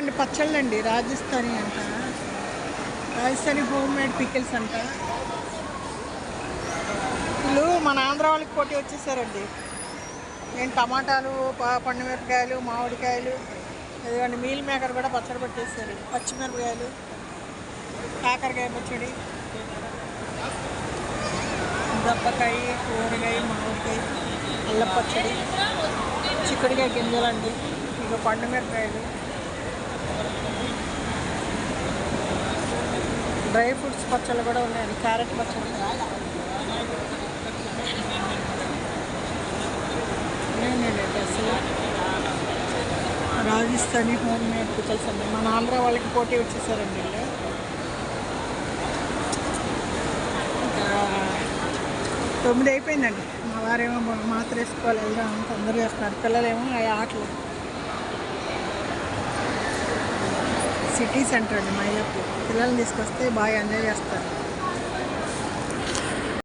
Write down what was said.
అండి, పచ్చళ్ళు అండి. రాజస్థానీ అంట, రాజస్థానీ హోమ్ మేడ్ పికిల్స్ అంట. వీళ్ళు మన ఆంధ్ర వాళ్ళకి పోటీ వచ్చేసారండి. నేను టమాటాలు, పండు మిరపకాయలు, మామిడికాయలు, ఇదిగోండి మీల్ మేకర్ కూడా పచ్చడి పెట్టేశారు. పచ్చిమిరపకాయలు, కాకరకాయ పచ్చడి, దప్పకాయ, కూరగాయ, మామిడికాయ, అల్లం పచ్చడి, చిక్కుడుకాయ గింజలండి, ఇక పండు మిరపకాయలు, డ్రై ఫ్రూట్స్ పచ్చళ్ళు కూడా ఉన్నాయండి. క్యారెట్ పచ్చడి, అసలు రాజస్థానీ హోమ్ మేడ్ పికల్స్ అండి. మన ఆంధ్ర వాళ్ళకి పోటీ వచ్చేసారండి వీళ్ళు. ఇంకా 9 అయిపోయిందండి. మా వారేమో మాత్ర వేసుకోవాలి, వెళ్దాం అంత అందరూ చేస్తున్నారు. పిల్లలేమో ఆ ఆటలు. సిటీ సెంటర్ అండి మైలాపూర్. పిల్లల్ని తీసుకొస్తే బాగా ఎంజాయ్ చేస్తారు.